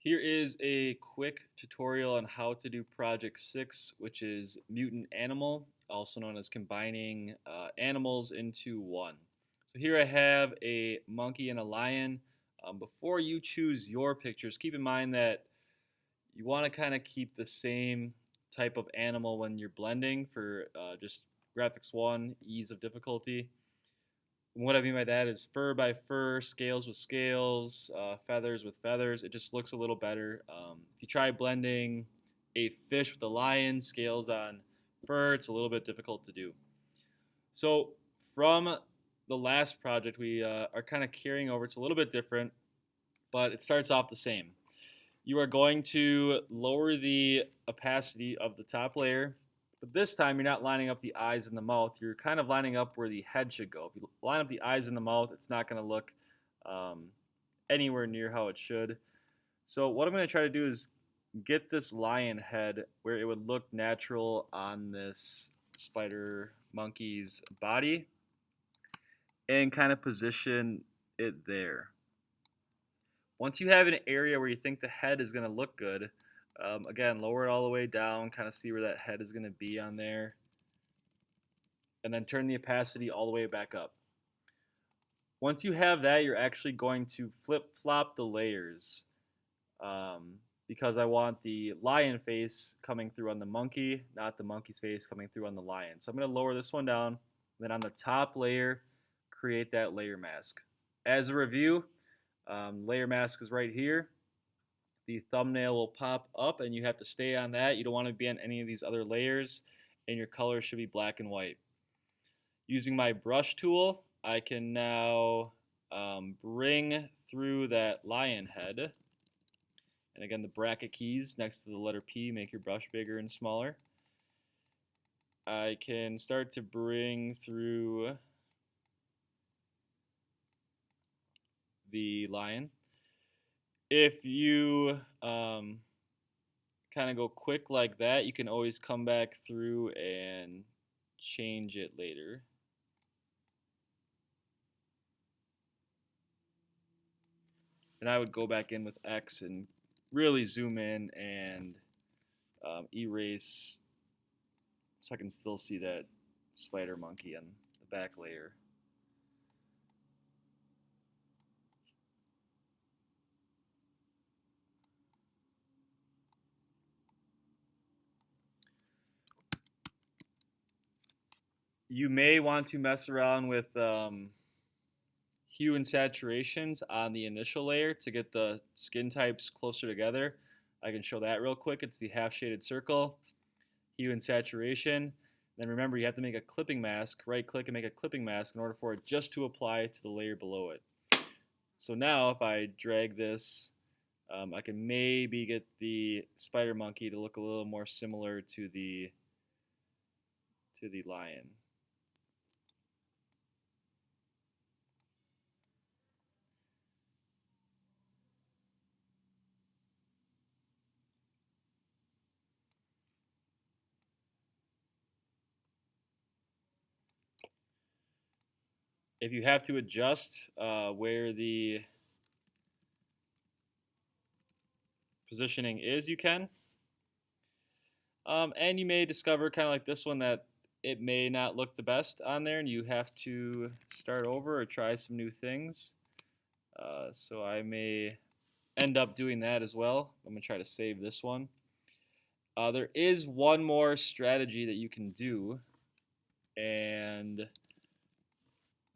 Here is a quick tutorial on how to do Project 6, which is Mutant Animal, also known as combining animals into one. So here I have a monkey and a lion. Before you choose your pictures, keep in mind that you want to kind of keep the same type of animal when you're blending for just graphics 1, ease of difficulty. And what I mean by that is fur by fur, scales with scales, feathers with feathers. It just looks a little better. If you try blending a fish with a lion, scales on fur, it's a little bit difficult to do. So from the last project, we are kind of carrying over. It's a little bit different, but it starts off the same. You are going to lower the opacity of the top layer, but this time you're not lining up the eyes and the mouth. You're kind of lining up where the head should go. If you line up the eyes and the mouth, it's not going to look um, anywhere near how it should. So what I'm going to try to do is get this lion head where it would look natural on this spider monkey's body and kind of position it there. Once you have an area where you think the head is going to look good, again, lower it all the way down, kind of see where that head is going to be on there, and then turn the opacity all the way back up. Once you have that, you're actually going to flip-flop the layers um, because I want the lion face coming through on the monkey, not the monkey's face coming through on the lion. So I'm going to lower this one down, then on the top layer, create that layer mask. As a review, layer mask is right here. The thumbnail will pop up and you have to stay on that. You don't want to be on any of these other layers, and your color should be black and white. Using my brush tool, I can now bring through that lion head. And again, the bracket keys next to the letter P make your brush bigger and smaller. I can start to bring through the lion. If you kind of go quick like that, you can always come back through and change it later. And I would go back in with X and really zoom in and erase so I can still see that spider monkey on the back layer. You may want to mess around with hue and saturations on the initial layer to get the skin types closer together. I can show that real quick. It's the half shaded circle, hue and saturation. Then remember, you have to make a clipping mask. Right click and make a clipping mask in order for it just to apply to the layer below it. So now if I drag this, I can maybe get the spider monkey to look a little more similar to the lion. If you have to adjust where the positioning is, you can. And you may discover, kind of like this one, that it may not look the best on there and you have to start over or try some new things. So I may end up doing that as well. I'm going to try to save this one. There is one more strategy that you can do, and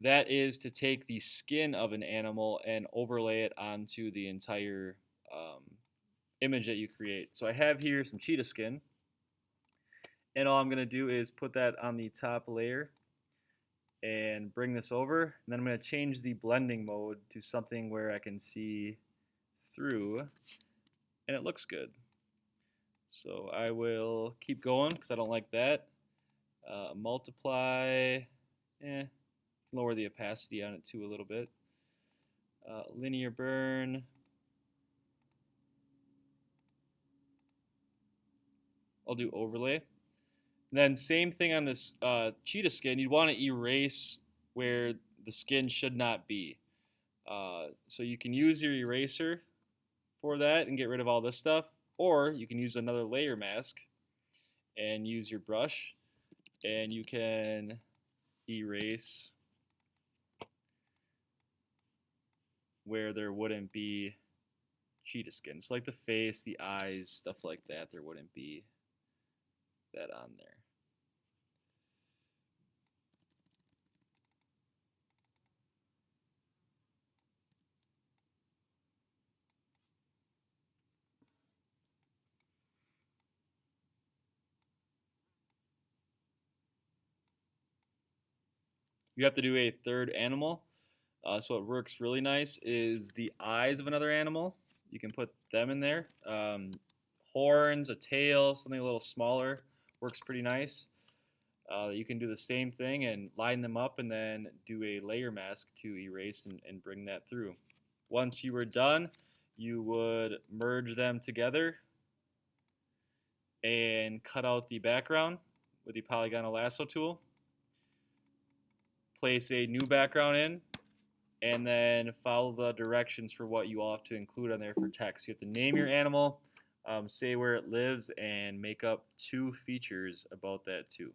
that is to take the skin of an animal and overlay it onto the entire image that you create. So I have here some cheetah skin, and all I'm going to do is put that on the top layer and bring this over, and then I'm going to change the blending mode to something where I can see through, and it looks good. So I will keep going because I don't like that. Multiply, lower the opacity on it too a little bit. Linear burn. I'll do overlay. And then same thing on this cheetah skin. You'd want to erase where the skin should not be. So you can use your eraser for that and get rid of all this stuff. Or you can use another layer mask and use your brush, and you can erase where there wouldn't be cheetah skin. So like the face, the eyes, stuff like that, there wouldn't be that on there. You have to do a third animal. So what works really nice is the eyes of another animal. You can put them in there. Horns, a tail, something a little smaller works pretty nice. You can do the same thing and line them up and then do a layer mask to erase and bring that through. Once you were done, you would merge them together and cut out the background with the polygonal lasso tool. Place a new background in, and then follow the directions for what you all have to include on there for text. You have to name your animal, say where it lives, and make up 2 features about that too.